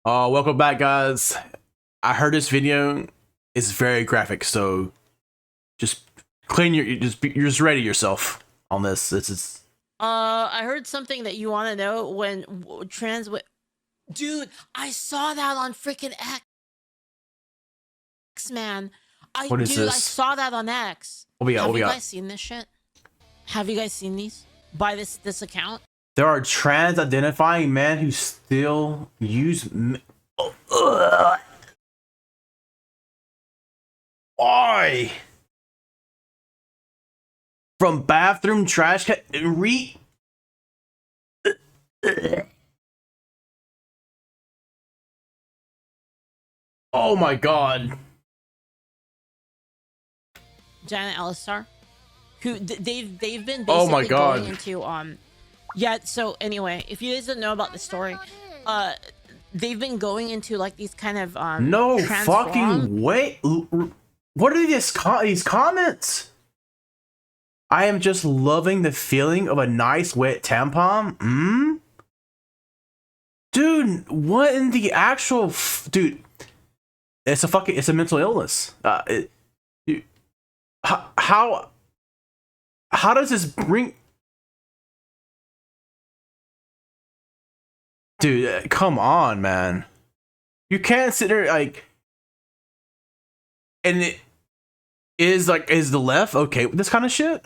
Welcome back, guys. I heard this video is very graphic, so just you're just ready yourself on this. This is I heard something that you want to know when dude, I saw that on freaking X, man. what is I this? saw that on X. What we got? Have What we you got? guys seen this shit? Have you guys seen these by this account? There are trans identifying men who still use. Why? From bathroom trash can Oh my god. Janet Ellistar, who they've been basically Oh my god. going into yeah. So anyway, if you guys don't know about the story, they've been going into like these kind of no fucking way. What are these comments? I am just loving the feeling of a nice wet tampon. Dude, what in the actual dude? It's a mental illness. How does this bring? Dude, come on, man. You can't sit there like, and it is like, is the left okay with this kind of shit?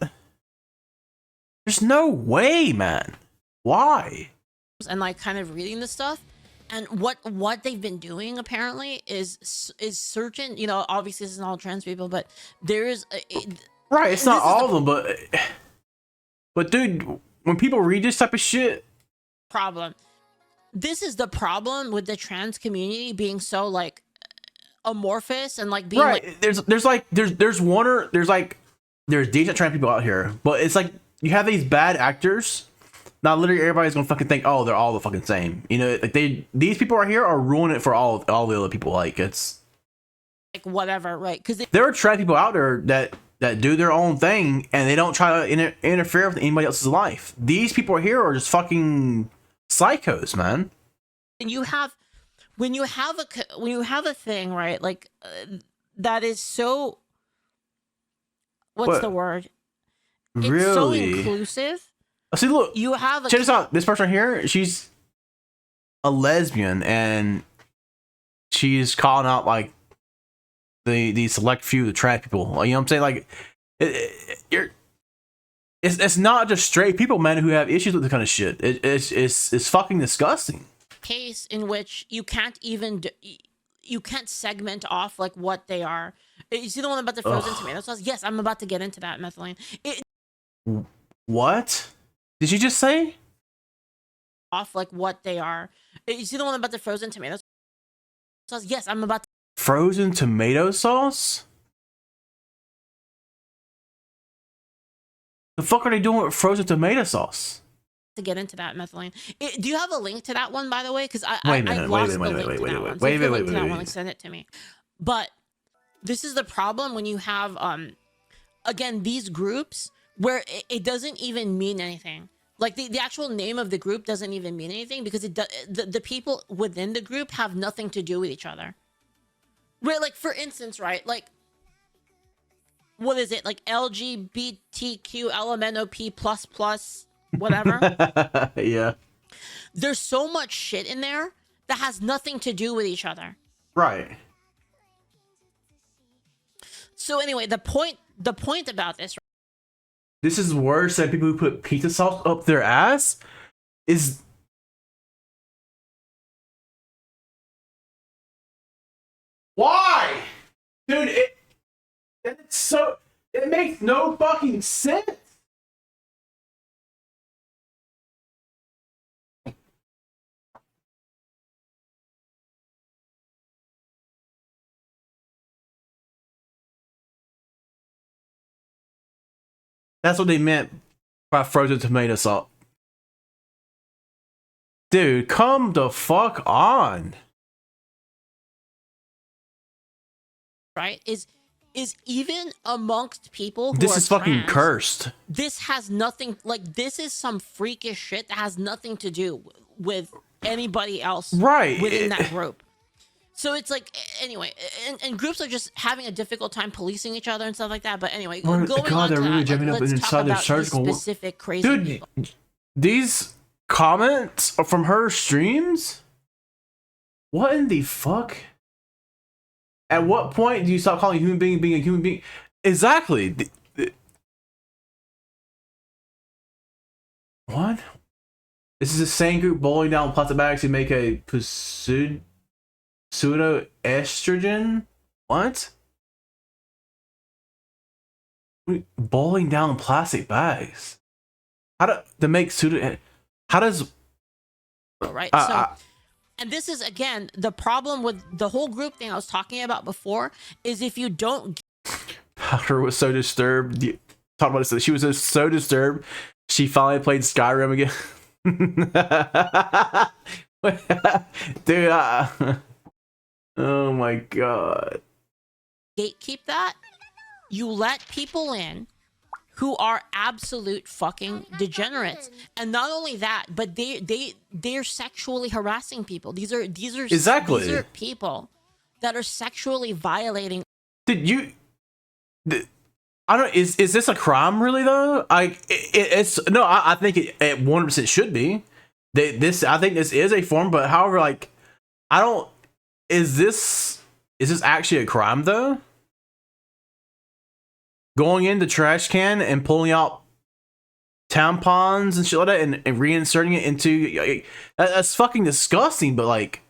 There's no way, man. Why? And like kind of reading the stuff, and what they've been doing apparently is certain, you know, obviously this isn't all trans people, but there is right, it's not all of them, but dude, when people read this type of shit, problem. This is the problem with the trans community being so like amorphous and like being right. Like, there's decent trans people out here, but it's like you have these bad actors. Now, literally, everybody's gonna fucking think, oh, they're all the fucking same. You know, like these people right here are ruining it for all the other people. Like it's like whatever, right? Because there are trans people out there that do their own thing and they don't try to interfere with anybody else's life. These people here are just fucking psychos, man. And you have when you have a thing, right? Like that is so. What's the word? It's really so inclusive. See, look, you have check this out. This person here, she's a lesbian, and she's calling out like the select few, the trans people. You know what I'm saying? Like, it's not just straight people, man, who have issues with this kind of shit. It's fucking disgusting. Case in which you can't even you can't segment off like what they are. You see the one about the frozen tomato sauce? Yes, I'm about to get into that, Methylene. What did you just say? Off like what they are. You see the one about the frozen tomato sauce? Yes, I'm about to. Frozen tomato sauce? The fuck are they doing with frozen tomato sauce? To get into that, Methylene. Do you have a link to that one, by the way? Because I wait, send it to me. But this is the problem when you have again these groups where it doesn't even mean anything. Like the actual name of the group doesn't even mean anything because the people within the group have nothing to do with each other. Where, like, for instance, right, like, what is it, like LGBTQ LMNOP plus whatever. Yeah, there's so much shit in there that has nothing to do with each other, right? So anyway, the point about this is worse than people who put pizza sauce up their ass. Is why, dude? It makes no fucking sense. That's what they meant by frozen tomato sauce. Dude, come the fuck on. right is even amongst people who this are is fucking trans, cursed. This has nothing, like, this is some freakish shit that has nothing to do with anybody else Right. within that group. So it's like, anyway, and groups are just having a difficult time policing each other and stuff like that. But anyway, Oh, going God, on they're to really that, jamming up let's inside talk their about surgical. these specific crazy Dude, people. these comments from her streams? What in the fuck? At what point do you stop calling a human being a human being? Exactly. What? This is the same group bowling down plastic bags to make a pseudo estrogen. What? Bowling down plastic bags. How to make pseudo? How does? Right. And this is again the problem with the whole group thing I was talking about before. Is if you don't. Powder was so disturbed. Talk about this. She was so disturbed. She finally played Skyrim again. Dude, oh my god. Gatekeep that. You let people in who are absolute fucking degenerates, and not only that, but they're sexually harassing people. These are exactly. These are people that are sexually violating. Did you? I don't. Is this a crime really though? It's no. I think it 100% should be. I think this is a form, but however, like, I don't. Is this actually a crime though? Going in the trash can and pulling out tampons and shit like that and reinserting it into that's fucking disgusting. But like,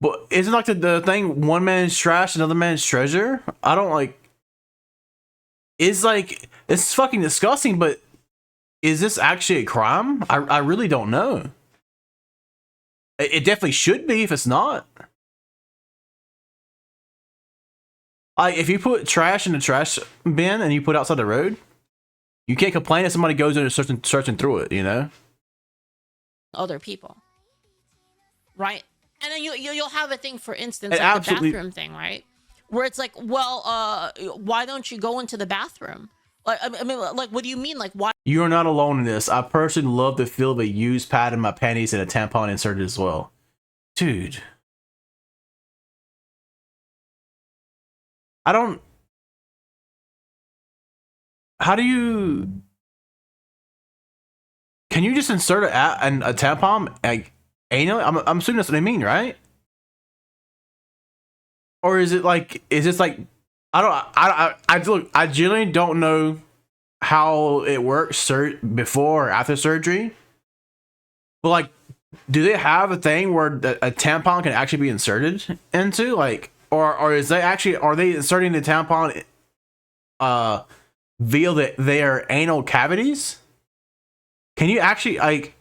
but isn't like the thing one man's trash, another man's treasure? I don't like. Is like it's fucking disgusting, but is this actually a crime? I really don't know. It definitely should be if it's not. Like, if you put trash in the trash bin and you put it outside the road, you can't complain if somebody goes in and searching through it, you know? Other people. Right? And then you'll have a thing, for instance, like the bathroom thing, right? Where it's like, well, why don't you go into the bathroom? Like, I mean, like, what do you mean? Like, why? You are not alone in this. I personally love the feel of a used pad in my panties and a tampon inserted as well. Dude. I don't. How do you? Can you just insert a tampon like anal? I'm assuming that's what I mean, right? Or is it like? Is this like? I genuinely don't know how it works before or after surgery. But like, do they have a thing where a tampon can actually be inserted into like? Or is are they inserting the tampon via their anal cavities? Can you actually like?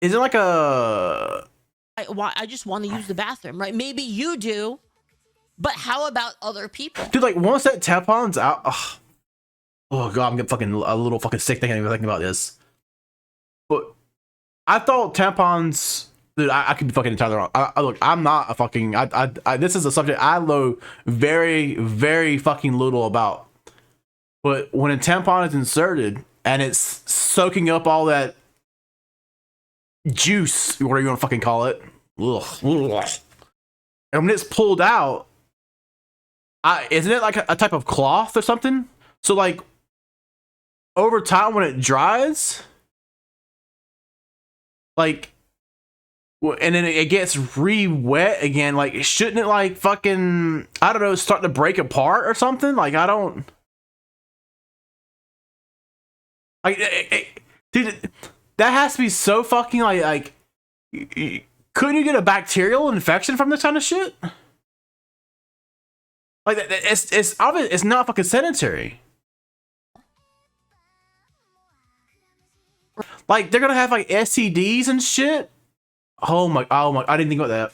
Is it like a? I just want to use the bathroom, right? Maybe you do, but how about other people? Dude, like once that tampon's out, oh god, I'm getting fucking a little fucking sick thinking about this. But I thought tampons. Dude, I could be fucking entirely wrong. Look, I'm not a fucking. This is a subject I know very, very fucking little about. But when a tampon is inserted and it's soaking up all that juice, whatever you want to fucking call it, and when it's pulled out, isn't it like a type of cloth or something? So like, over time when it dries, like. And then it gets re-wet again. Like, shouldn't it like fucking, I don't know, start to break apart or something? Like, I don't. Like, dude, that has to be so fucking like. Couldn't you get a bacterial infection from this kind of shit? Like, it's obvious. It's not fucking sanitary. Like, they're gonna have like STDs and shit. Oh my, I didn't think about that.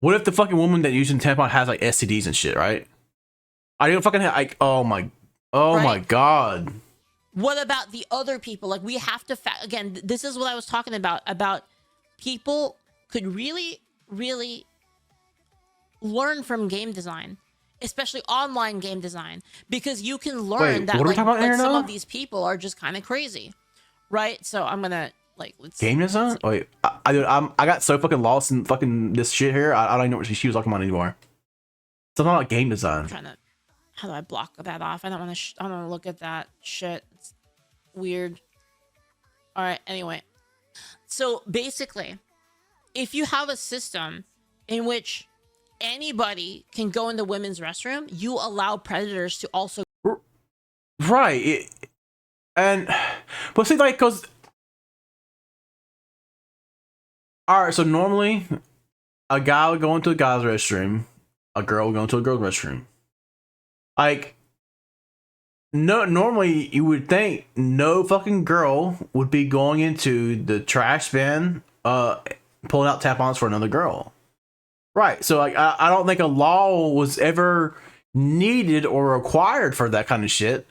What if the fucking woman that using tampon has like STDs and shit, right? I don't fucking have like, oh my god. What about the other people? Like, we have to again, this is what I was talking about people could really, really learn from game design especially online game design, because you can learn Wait, that what are we talking about here some now? of these people are just kind of crazy, right? So I'm gonna let's Game design? Wait, I got so fucking lost in fucking this shit here. I don't even know what she was talking about anymore. Something about game design. trying to, how do I block that off? I don't want to. I don't want to look at that shit. It's weird. All right. Anyway, so basically, if you have a system in which anybody can go in the women's restroom, you allow predators to also. Right. But see, like, cause. All right. So normally, a guy would go into a guy's restroom, a girl would go into a girl's restroom. Like, no, normally you would think no fucking girl would be going into the trash bin, pulling out tampons for another girl. Right. So, like, I don't think a law was ever needed or required for that kind of shit.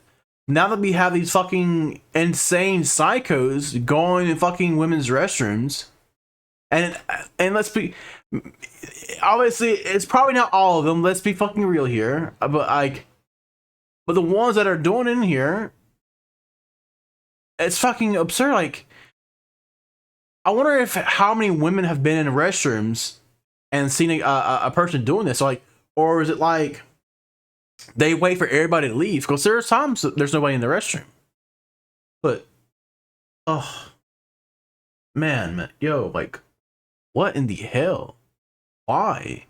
Now that we have these fucking insane psychos going in fucking women's restrooms, and let's be, obviously it's probably not all of them. Let's be fucking real here, but the ones that are doing in here, it's fucking absurd. Like, I wonder if how many women have been in restrooms and seen a person doing this, like, or is it like they wait for everybody to leave? Because there's times that there's nobody in the restroom. But, oh, man, yo, like, what in the hell? Why?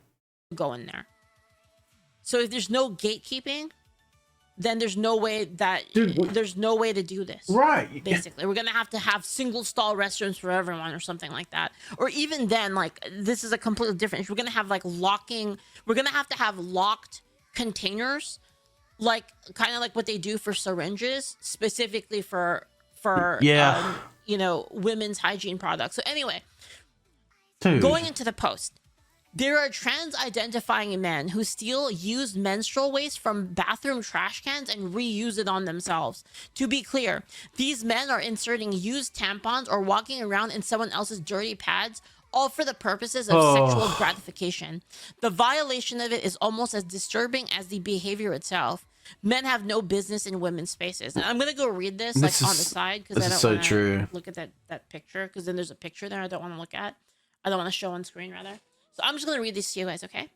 go in there. So if there's no gatekeeping, then there's no way that there's no way to do this. Right. Basically, we're gonna have to have single stall restrooms for everyone or something like that. Or even then, like, this is a completely different issue. We're gonna have like locking. We're gonna have to have locked containers, like kind of like what they do for syringes, specifically for women's hygiene products. So anyway, Dude. going into the post. There are trans identifying men who steal used menstrual waste from bathroom trash cans and reuse it on themselves. To be clear, these men are inserting used tampons or walking around in someone else's dirty pads, all for the purposes of sexual gratification. The violation of it is almost as disturbing as the behavior itself. Men have no business in women's spaces. And I'm going to go read this, on the side, because I don't want to look at that picture, because then there's a picture there I don't want to look at. I don't want to show on screen, rather. So I'm just going to read this to you guys, okay?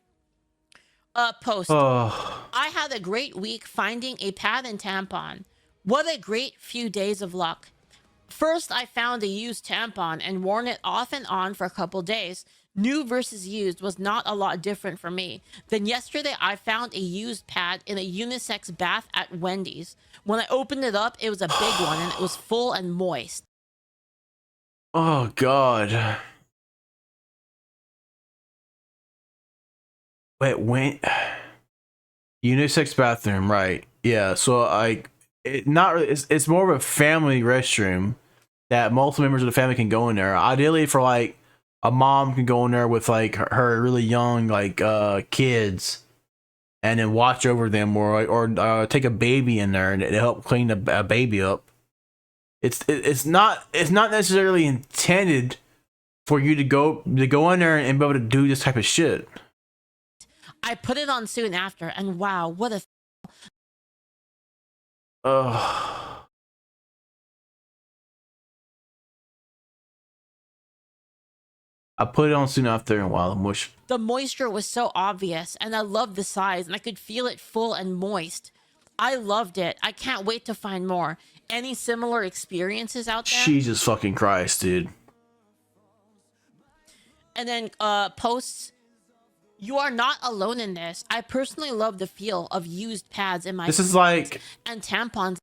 Post. I had a great week finding a pad and tampon. What a great few days of luck. First, I found a used tampon and worn it off and on for a couple days. New versus used was not a lot different for me. Then yesterday, I found a used pad in a unisex bath at Wendy's. When I opened it up, it was a big one and it was full and moist. Oh, God. Wait, unisex bathroom, right? Yeah, so it's more of a family restroom that multiple members of the family can go in there. Ideally, for like a mom can go in there with like her really young kids, and then watch over them, or take a baby in there and help clean a baby up. It's not necessarily intended for you to go in there and be able to do this type of shit. I put it on soon after, and wow, what a... I put it on soon after, and wow, the moisture was so obvious, and I loved the size, and I could feel it full and moist. I loved it. I can't wait to find more. Any similar experiences out there? Jesus fucking Christ, dude. And then posts... You are not alone in this. I personally love the feel of used pads in my... This is like... And tampons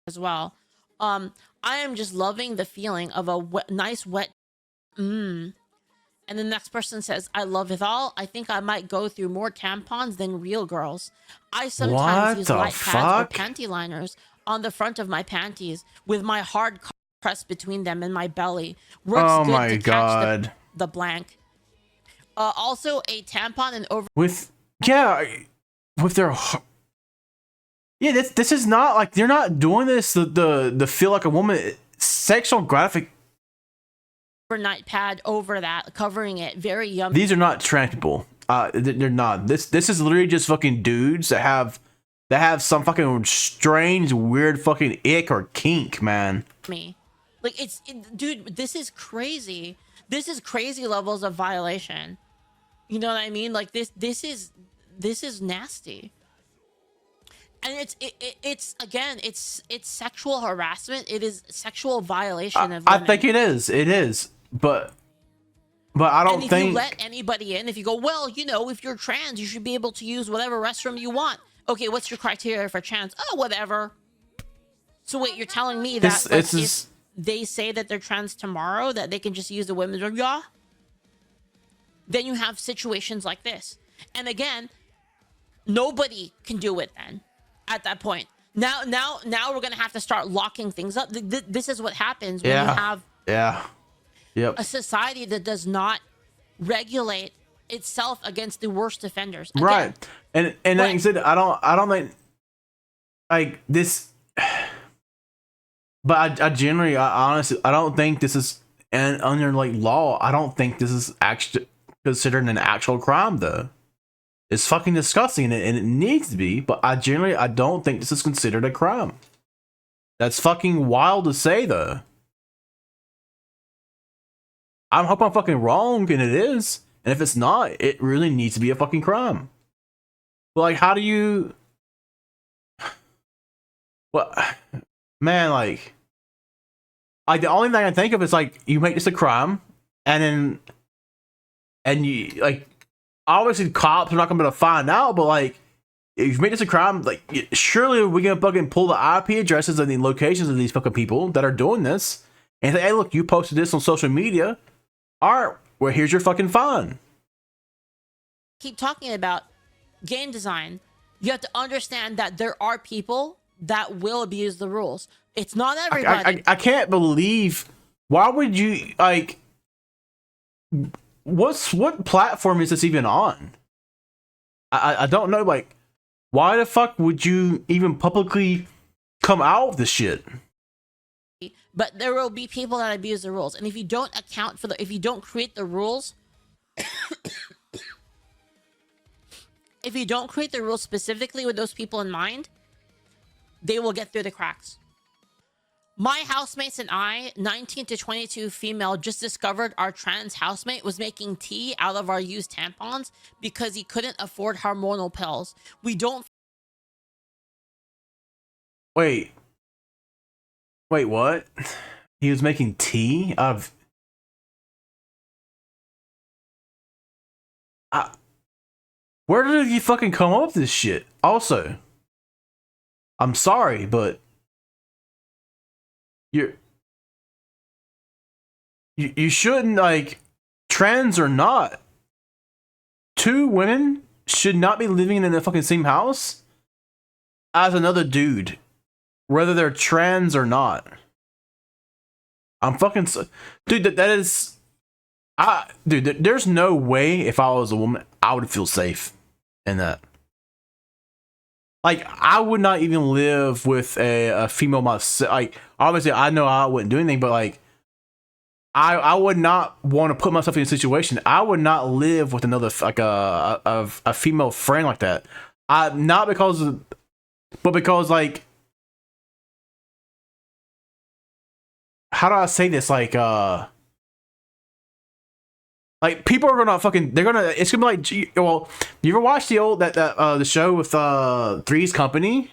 as well. I am just loving the feeling of a nice wet... And the next person says, I love it all. I think I might go through more tampons than real girls. I sometimes use light pads or panty liners on the front of my panties with my hard pressed between them and my belly. Works good to catch the blank. Also a tampon and over with their this is not like they're not doing this the feel like a woman sexual graphic overnight pad over that, covering it. Very yummy. These are not trans people. They're not. This is literally just fucking dudes that have some fucking strange, weird fucking ick or kink, man. Me, like dude, this is crazy. This is crazy levels of violation. You know what I mean? Like this is nasty. And it's again, it's sexual harassment. It is sexual violation of women. I think it is, but I don't and if think you let anybody in, if you go, well, you know, if you're trans, you should be able to use whatever restroom you want. Okay, what's your criteria for trans? Oh, whatever. So wait, you're telling me that if they say that they're trans tomorrow, that they can just use the women's room? Yeah. Then you have situations like this. And again, nobody can do it then at that point. Now we're going to have to start locking things up. This is what happens when you have a society that does not regulate itself against the worst offenders. Again, right. And like I said, I don't think like this, but I honestly, I don't think this is under like law. I don't think this is actually considered an actual crime though. It's fucking disgusting and it needs to be, but I don't think this is considered a crime. That's fucking wild to say though. I hope I'm fucking wrong, and it is. And if it's not, it really needs to be a fucking crime. But like, how do you? Well, man, like the only thing I can think of is like you make this a crime, and you like obviously cops are not gonna be able to find out, but like if you make this a crime, like surely we're gonna fucking pull the IP addresses and the locations of these fucking people that are doing this, and say, hey, look, you posted this on social media. All right, well, here's your fucking fine. Keep talking about game design. You have to understand that there are people that will abuse the rules. It's not everybody. I can't believe. Why would you like? What platform is this even on? I don't know. Like, why the fuck would you even publicly come out with this shit? But there will be people that abuse the rules, and if you don't account for if you don't create the rules, if you don't create the rules specifically with those people in mind, they will get through the cracks. My housemates and I, 19 to 22 female, just discovered our trans housemate was making tea out of our used tampons because he couldn't afford hormonal pills. We don't. Wait, what? He was making tea out of. Where did you fucking come up with this shit? Also, I'm sorry, but you shouldn't, like, trans or not, two women should not be living in the fucking same house as another dude, whether they're trans or not. I'm fucking dude. That is, dude. There's no way if I was a woman I would feel safe in that. Like, I would not even live with a female myself. Like, obviously, I know I wouldn't do anything, but like, I would not want to put myself in a situation. I would not live with another like a female friend like that. Not because of, but because like, how do I say this? Like people are gonna fucking, it's gonna be like, well, you ever watch the old the show with Three's Company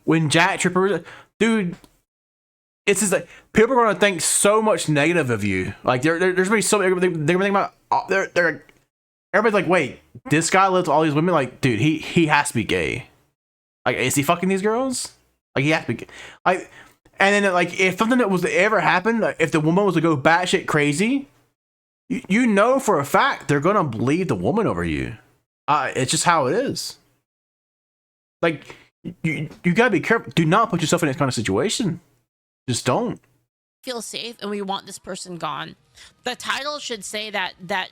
when Jack Tripper, dude, it's just like people are gonna think so much negative of you. Like there's gonna be so they're gonna think about they're everybody's like, wait, this guy lives with all these women. Like, dude, he has to be gay. Like, is he fucking these girls? Like, he has to be gay. Like, and then like if something that was to ever happen, like, if the woman was to go batshit crazy, you know for a fact they're gonna believe the woman over you. It's just how it is. Like, you gotta be careful. Do not put yourself in this kind of situation. Just don't feel safe, and we want this person gone. The title should say that. Don't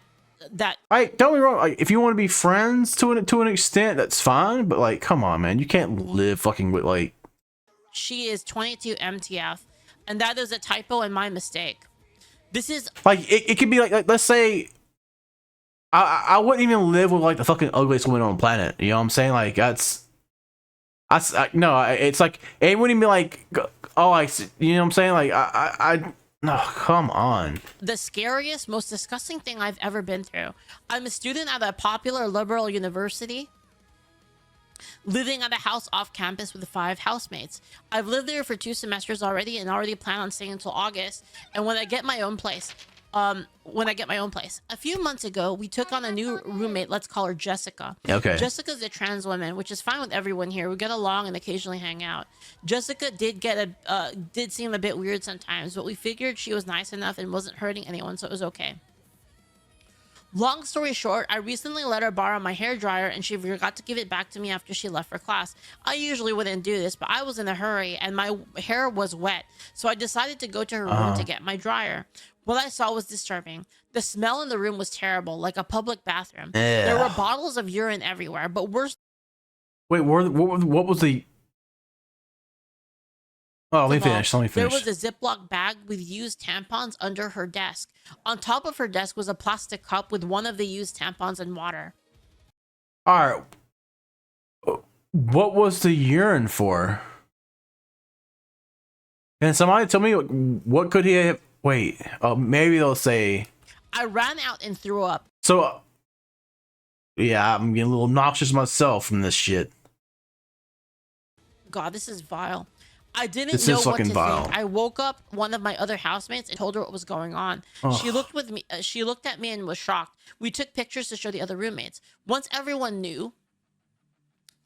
get me wrong. Like, if you want to be friends to an extent, that's fine. But like, come on, man, you can't live fucking with like. She is 22 MTF, and that is a typo and my mistake. This is like it could be like let's say I wouldn't even live with like the fucking ugliest woman on the planet. You know what I'm saying? Like no, it's like it wouldn't be like, oh, you know what I'm saying? Like no, come on. The scariest, most disgusting thing I've ever been through. I'm a student at a popular liberal university, living at a house off campus with 5 housemates. I've lived there for 2 semesters already and already plan on staying until August. And when I get my own place, a few months ago, we took on a new roommate. Let's call her Jessica. Okay. Jessica's a trans woman, which is fine with everyone here. We get along and occasionally hang out. Jessica did seem a bit weird sometimes, but we figured she was nice enough and wasn't hurting anyone, so it was okay. Long story short, I recently let her borrow my hairdryer and she forgot to give it back to me after she left for class. I usually wouldn't do this, but I was in a hurry and my hair was wet, so I decided to go to her room to get my dryer. What I saw was disturbing. The smell in the room was terrible, like a public bathroom. Yeah. There were bottles of urine everywhere, but worse. Wait, what was the? Oh, let me finish. There was a Ziploc bag with used tampons under her desk. On top of her desk was a plastic cup with one of the used tampons and water. All right. What was the urine for? Can somebody tell me what could he have? Wait, maybe they'll say. I ran out and threw up. So, yeah, I'm getting a little nauseous myself from this shit. God, this is vile. I didn't know what to think. I woke up one of my other housemates and told her what was going on. Oh. She looked at me and was shocked. We took pictures to show the other roommates. Once everyone knew,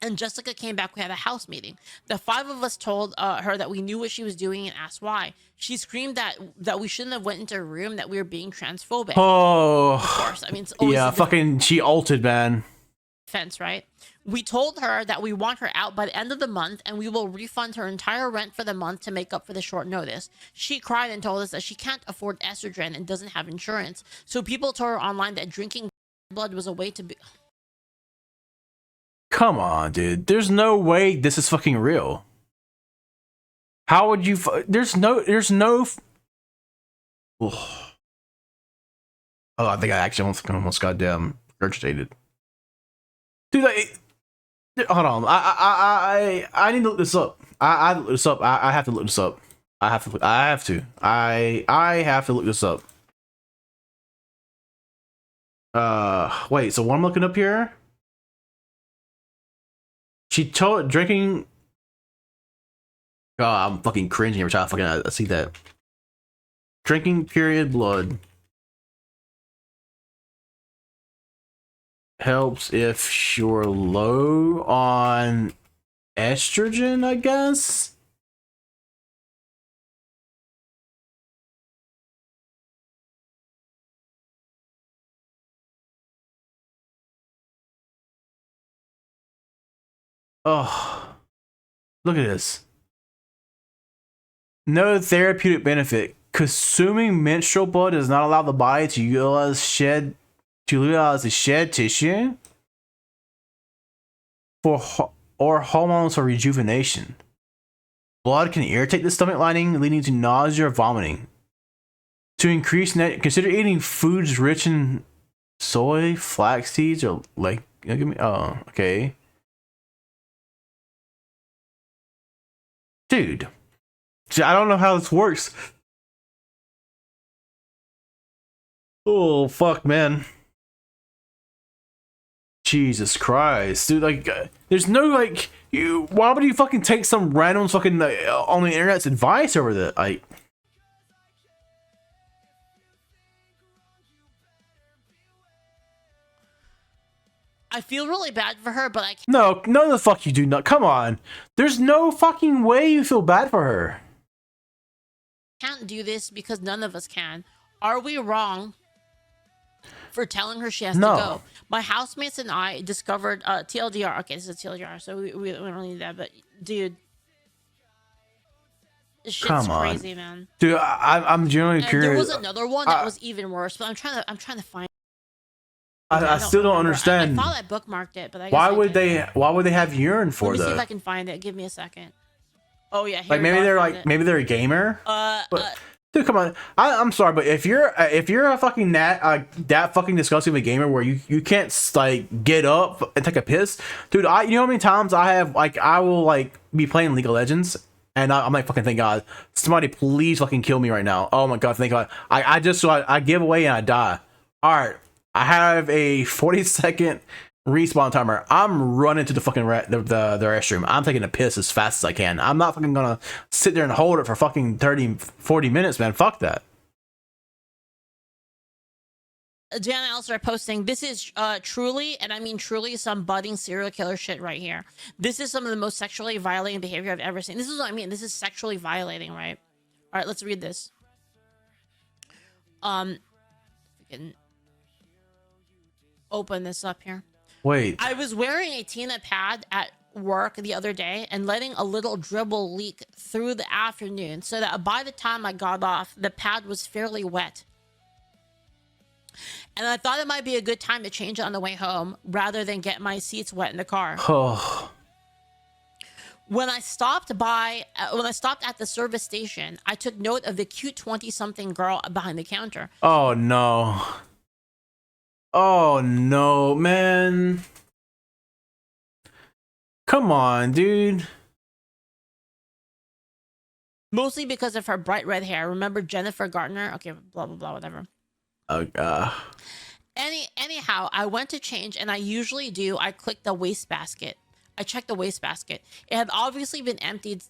and Jessica came back, we had a house meeting. The 5 of us told her that we knew what she was doing and asked why. She screamed that we shouldn't have went into her room, that we were being transphobic. Oh, of course. I mean, it's always fucking she altered, man. Fence, right? We told her that we want her out by the end of the month and we will refund her entire rent for the month to make up for the short notice. She cried and told us that she can't afford estrogen and doesn't have insurance. So people told her online that drinking blood was a way to be... Come on, dude. There's no way this is fucking real. How would you... There's no... Oh, I think I actually almost goddamn regurgitated. Dude, hold on. I need to look this up. I look this up. I have to look this up. I have to look this up. Wait. So what I'm looking up here? She told drinking. God, I'm fucking cringing every time I see that. Drinking period blood helps if you're low on estrogen, I guess. Oh, look at this. No therapeutic benefit. Consuming menstrual blood does not allow the body to utilize the shed tissue or hormones for rejuvenation. Blood can irritate the stomach lining, leading to nausea or vomiting. To increase consider eating foods rich in soy, flax seeds, or like. Oh, okay. Dude, I don't know how this works. Oh, fuck, man. Jesus Christ, dude, like, there's no, like, why would you fucking take some random fucking, on the internet's advice over that, like... I feel really bad for her, but I can't. No, the fuck you do not. Come on. There's no fucking way you feel bad for her. Can't do this because none of us can. Are we wrong for telling her she has to go? My housemates and I discovered TLDR. Okay, this is TLDR, so we don't need that. But dude, this shit's crazy, man. Dude, I'm genuinely curious. There was another one that was even worse, but I'm trying to find. I still don't understand. I thought I bookmarked it, but why would they have urine for that? Let me see if I can find it. Give me a second. Oh yeah, like maybe they're a gamer. Dude, come on. I'm sorry, but if you're a fucking that fucking disgusting of a gamer where you can't like get up and take a piss, dude. You know how many times I will like be playing League of Legends and I'm like, fucking thank God, somebody please fucking kill me right now. Oh my God, thank God. I give away and I die. All right, I have a 40-second respawn timer. I'm running to the fucking the restroom. I'm taking a piss as fast as I can. I'm not fucking gonna sit there and hold it for fucking 30-40 minutes, man. Fuck that. Jana also posting, this is truly, and I mean truly, some budding serial killer shit right here. This is some of the most sexually violating behavior I've ever seen. This is what I mean. This is sexually violating, right? All right, let's read this. We can open this up here. Wait. I was wearing a Tina pad at work the other day and letting a little dribble leak through the afternoon so that by the time I got off, the pad was fairly wet. And I thought it might be a good time to change it on the way home rather than get my seats wet in the car. Oh. When I stopped at the service station, I took note of the cute 20-something girl behind the counter. Oh no. Oh no, man. Come on, dude. Mostly because of her bright red hair. Remember Jennifer Garner? Okay, blah, blah, blah, whatever. Oh, Anyhow, I went to change, and I usually do. I click the wastebasket. I checked the wastebasket. It had obviously been emptied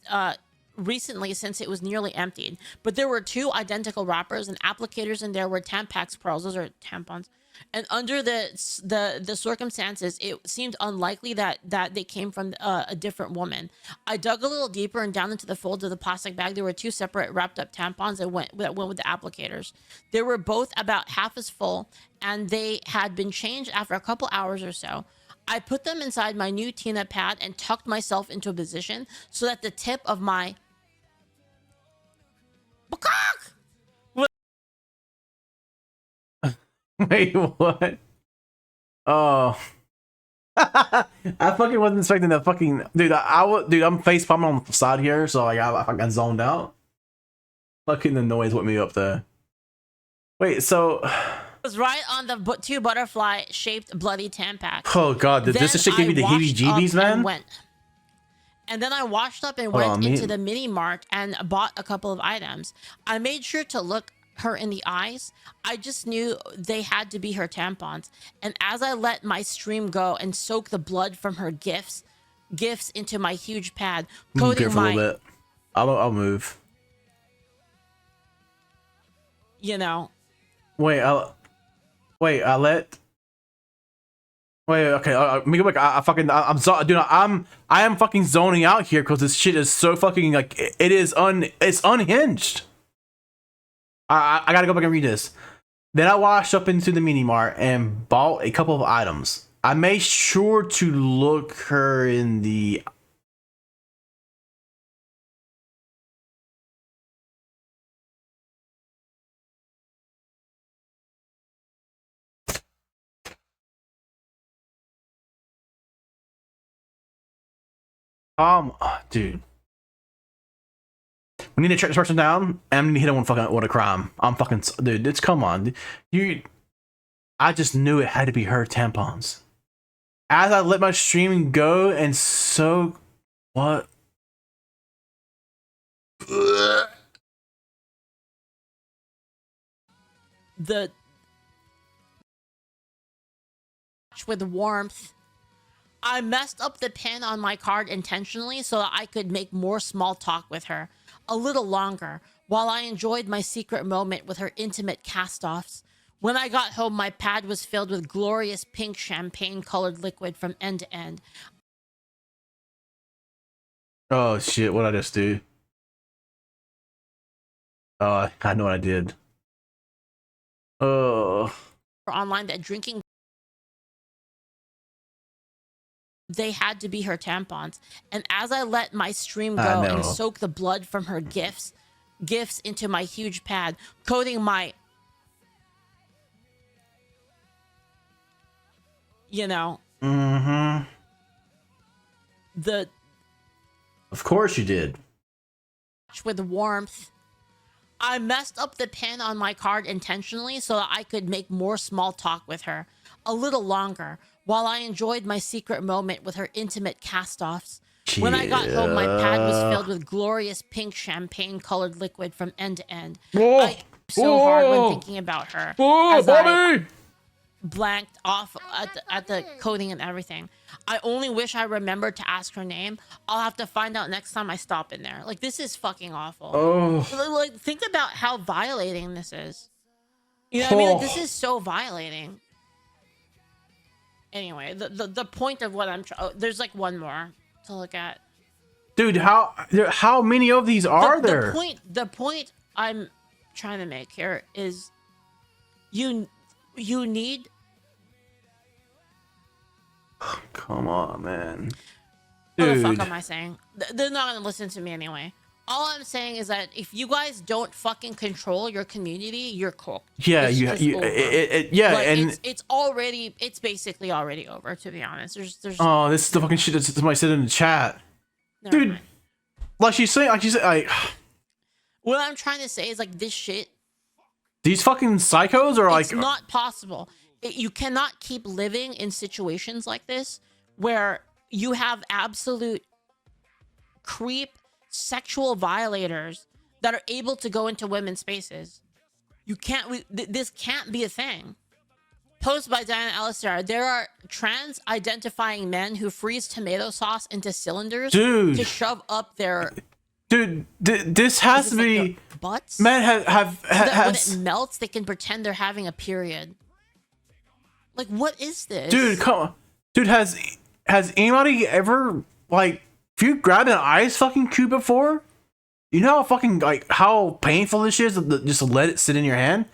recently since it was nearly emptied, but there were 2 identical wrappers and applicators in there were Tampax pearls. Those are tampons. And under the circumstances, it seemed unlikely that they came from a different woman. I dug a little deeper and down into the folds of the plastic bag. There were 2 separate wrapped up tampons that went with the applicators. They were both about half as full, and they had been changed after a couple hours or so. I put them inside my new Tina pad and tucked myself into a position so that the tip of my wait, what? Oh. I fucking wasn't expecting that fucking dude. I'm face palming on the side here, so like I fucking zoned out. Fucking the noise woke me up there. Wait, so was right on the 2 butterfly shaped bloody Tampax. Oh God, did this shit give you the heebie-jeebies, man? And then I washed up and went into the mini mart and bought a couple of items. I made sure to look her in the eyes. I just knew they had to be her tampons. And as I let my stream go and soak the blood from her gifts into my huge pad, coating my... a little bit. I'll move. You know. Wait, okay. Let me go back. I am fucking zoning out here because this shit is so fucking like it's unhinged. I gotta go back and read this. Then I washed up into the mini mart and bought a couple of items. I made sure to look her in the dude. We need to track this person down, and we need to hit him with a crime. I'm fucking dude. It's come on, I just knew it had to be her tampons. As I let my stream go, and so what? The with warmth. I messed up the pin on my card intentionally so that I could make more small talk with her a little longer while I enjoyed my secret moment with her intimate cast-offs. When I got home, my pad was filled with glorious pink champagne-colored liquid from end to end. Oh shit, what'd I just do? Oh, I know what I did. Oh. Online that drinking... They had to be her tampons. And as I let my stream go and soak the blood from her gifts into my huge pad, coating my... You know. Mm-hmm. The... Of course you did. With warmth. I messed up the pin on my card intentionally so that I could make more small talk with her a little longer while I enjoyed my secret moment with her intimate cast-offs. When I got home, my pad was Yeah. filled with glorious pink champagne-colored liquid from end to end. I Whoa. so hard when Whoa. thinking about her Whoa, as I Bobby! blanked off at the coding and everything. I only wish I remembered to ask her name. I'll have to find out next time I stop in there. Like, this is fucking awful. Oh. Like, think about how violating this is. You know what I mean? Like, this Oh. is so violating. Anyway, the point of what I'm there's like one more to look at. Dude, how many of these are there? The point I'm trying to make here is you need. Come on, man. What the Dude. fuck am I saying? They're not gonna listen to me anyway. All I'm saying is that if you guys don't fucking control your community, you're cooked. Yeah, It's you, just you over. yeah, Like, and it's basically already over, to be honest. There's oh, this is the fucking shit that somebody said in the chat. never Dude, mind. like she's saying, like What I'm trying to say is, like, this shit, these fucking psychos are like it's not possible. You cannot keep living in situations like this where you have absolute creep sexual violators that are able to go into women's spaces. You can't. This can't be a thing. Post by Diana Alistair. There are trans identifying men who freeze tomato sauce into cylinders Dude. to shove up their dude, this has is to this, like, be their butts. man So that when has it melts, they can pretend they're having a period. Like, what is this? dude, come on. Dude, has anybody ever, like, if you grabbed an ice fucking cube before, you know how fucking, like, how painful this is just to let it sit in your hand?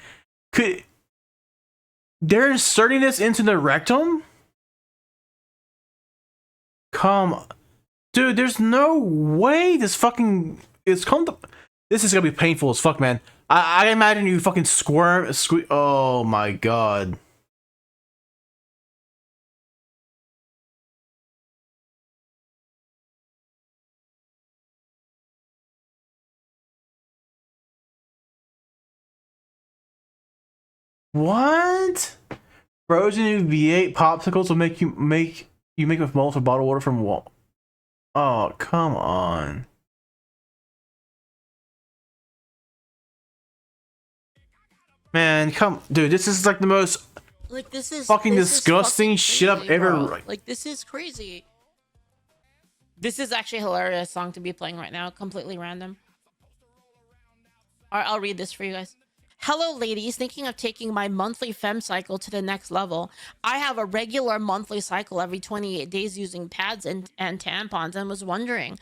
They're inserting this into the rectum? Come on. Dude, there's no way this fucking is this is gonna be painful as fuck, man. I imagine you fucking squeak. Oh my god. What? Frozen V8 popsicles will make you make with multiple bottled water from wall. Oh, come on. Man, dude, this is like the most Like, this is fucking this is disgusting fucking shit I've crazy, ever. bro. Like, this is crazy. This is actually a hilarious song to be playing right now. Completely random. All right, I'll read this for you guys. Hello, ladies. Thinking of taking my monthly fem cycle to the next level. I have a regular monthly cycle every 28 days using pads and tampons, and was wondering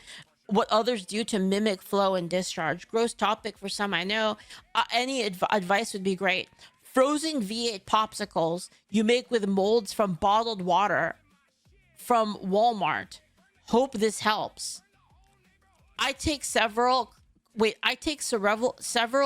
what others do to mimic flow and discharge. Gross topic for some, I know. Any advice would be great. Frozen V8 popsicles you make with molds from bottled water from Walmart. Hope this helps. I take several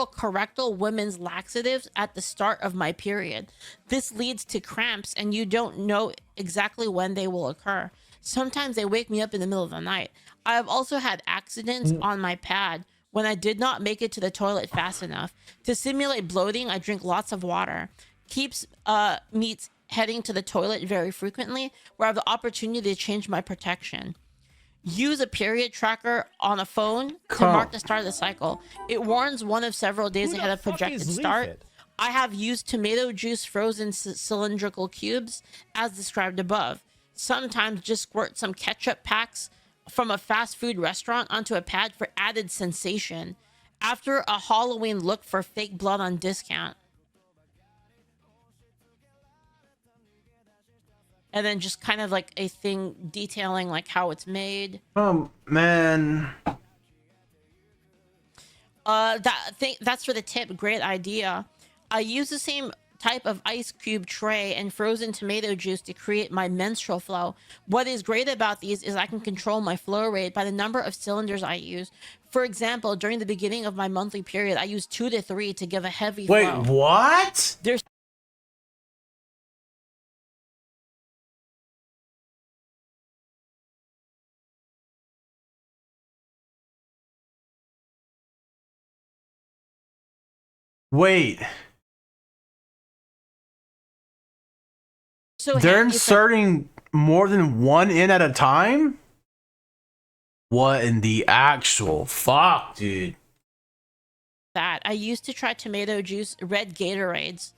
correctal women's laxatives at the start of my period. This leads to cramps and you don't know exactly when they will occur. Sometimes they wake me up in the middle of the night. I have also had accidents on my pad when I did not make it to the toilet fast enough. To simulate bloating, I drink lots of water. Keeps meets heading to the toilet very frequently, where I have the opportunity to change my protection. Use a period tracker on a phone to mark the start of the cycle. It warns one of several days ahead of projected start. I have used tomato juice frozen cylindrical cubes as described above. Sometimes just squirt some ketchup packs from a fast food restaurant onto a pad for added sensation. After a Halloween, look for fake blood on discount. And then just kind of like a thing detailing like how it's made. Man. That's for the tip. Great idea. I use the same type of ice cube tray and frozen tomato juice to create my menstrual flow. What is great about these is I can control my flow rate by the number of cylinders I use. For example, during the beginning of my monthly period, I use 2 to 3 to give a heavy flow. Wait, what? There's Wait, So they're handy for inserting more than one in at a time? What in the actual fuck, dude? that. I used to try tomato juice, red Gatorades,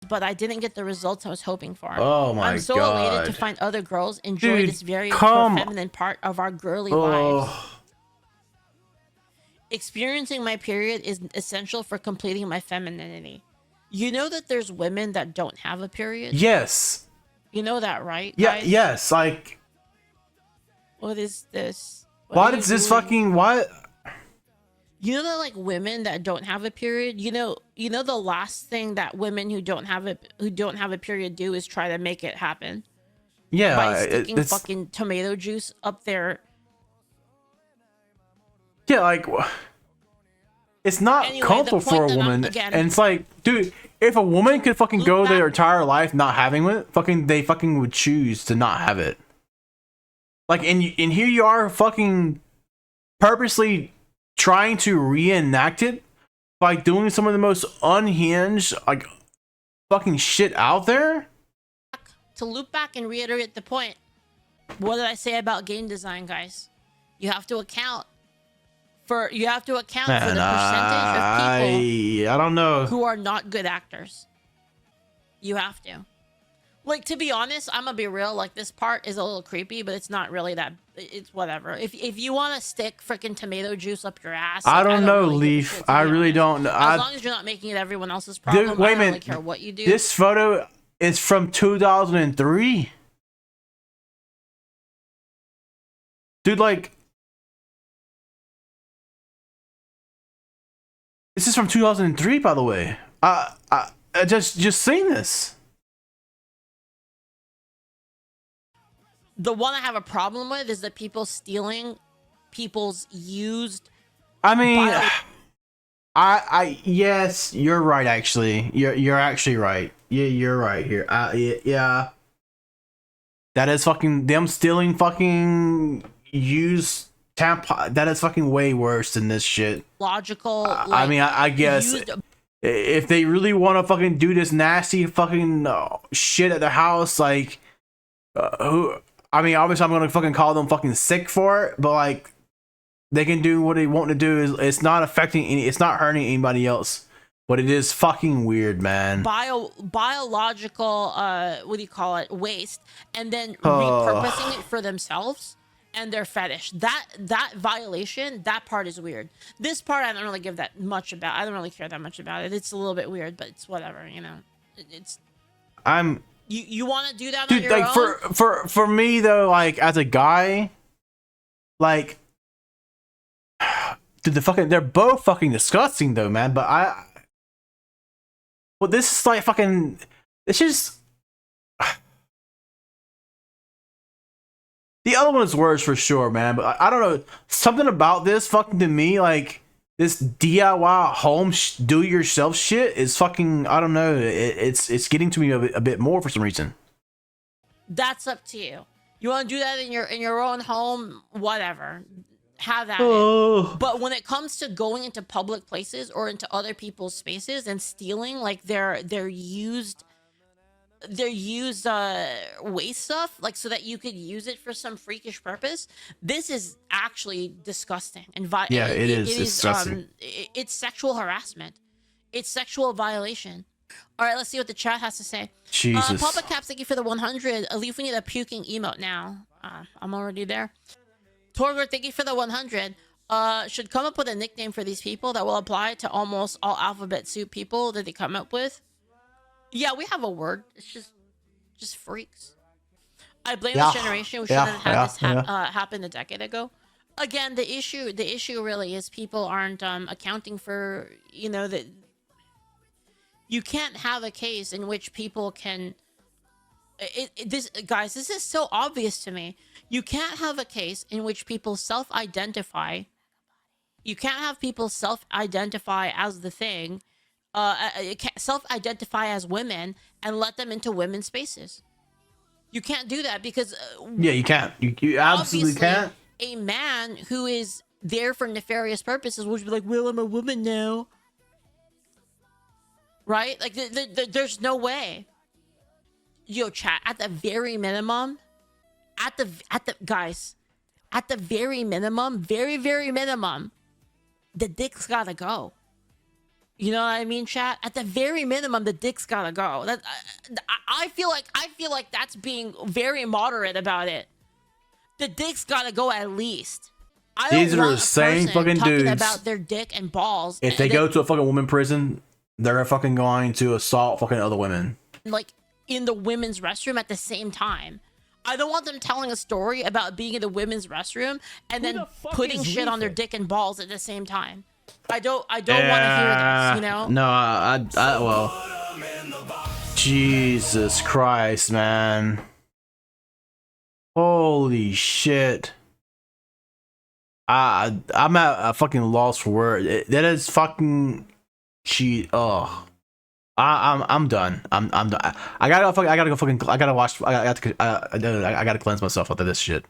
but I didn't get the results I was hoping for. Oh my I'm so elated to god. find other girls enjoy Dude, this very come- feminine part of our girly lives. Oh, Experiencing my period is essential for completing my femininity. You know that there's women that don't have a period? yes. You know that, right? Yeah, guys? yes. Like, What is this? What why are does you this doing? fucking what? You know that like women that don't have a period, you know the last thing that women who don't have a period do is try to make it happen Yeah, by sticking it's fucking tomato juice up their. yeah, like it's not Anyway, the comfortable for point a that I'm- woman, again- and it's like, dude, if a woman could fucking Look go back- their entire life not having it, fucking they fucking would choose to not have it. Like, and here you are, fucking purposely trying to reenact it by doing some of the most unhinged, like, fucking shit out there. To loop back and reiterate the point, what did I say about game design, guys? You have to account for the percentage of people I don't know. who are not good actors. You have to. Like, to be honest, I'm gonna be real, like, this part is a little creepy, but it's not really that. It's whatever. If you want to stick freaking tomato juice up your ass, I like, don't know, really give a Leaf. shit, to I be really honest. don't. As long as you're not making it everyone else's problem, wait a I don't really minute. care what you do. This photo is from 2003. Dude, like, this is from 2003, by the way. I just seen this. The one I have a problem with is that people stealing people's used. I mean, Bio- I yes, you're right. Actually, you're actually right. Yeah, you're right here. Yeah, that is fucking them stealing fucking used tampon. That is fucking way worse than this shit. Logical. I mean, I guess used if they really want to fucking do this nasty fucking shit at their house, like, who? I mean, obviously, I'm gonna fucking call them fucking sick for it, but like, they can do what they want to do. Is it's not affecting any, it's not hurting anybody else, but it is fucking weird, man. biological what do you call it, waste, and then Oh. repurposing it for themselves and their fetish. That violation, that part is weird. This part I don't really give that much about. I don't really care that much about it. It's a little bit weird, but it's whatever, you know. It's I'm you want to do that on dude, your like own? for me though, like as a guy, like, dude, they're both fucking disgusting though, man. But well, this is like fucking, it's just. The other one is worse for sure, man. But I don't know, something about this fucking to me, like this DIY home do-yourself shit is fucking. I don't know. It's getting to me a bit more for some reason. That's up to you. You want to do that in your own home, whatever. Have that. Oh, But when it comes to going into public places or into other people's spaces and stealing like their used waste stuff, like so that you could use it for some freakish purpose, this is actually disgusting and yeah, it is disgusting. It's sexual harassment. It's sexual violation. All right, let's see what the chat has to say. Jesus. Papa Caps, thank you for the 100. Leaf, we need a puking emote now. I'm already there. Torgor, thank you for the 100. Should come up with a nickname for these people that will apply to almost all alphabet soup people that they come up with. Yeah, we have a word. It's just freaks. I blame this generation. We shouldn't have had this happen a decade ago. Again, the issue really is people aren't accounting for, you know, that you can't have a case in which people can. This guys, this is so obvious to me. You can't have a case in which people self-identify. You can't have people self-identify as the thing. Self-identify as women and let them into women's spaces. You can't do that because Yeah, you can't. You absolutely obviously, can't. a man who is there for nefarious purposes would be like, well, I'm a woman now. right? Like there's no way. Yo, chat, at the very minimum, at the guys, at the very minimum, very minimum, the dick's gotta go. You know what I mean, chat? At the very minimum, the dick's gotta go. That I feel like that's being very moderate about it. The dick's gotta go at least. I don't These are want the a same person fucking talking dudes. about their dick and balls. If they and go to a fucking woman prison, they're fucking going to assault fucking other women. like in the women's restroom at the same time. I don't want them telling a story about being in the women's restroom and then putting shit on their dick and balls at the same time. I don't want to hear this, you know? No, well, Jesus Christ, man. Holy shit. I'm at a fucking loss for word. That is fucking cheat. Oh, I'm done. I'm done. I gotta go fucking. I gotta watch. I gotta cleanse myself after this shit.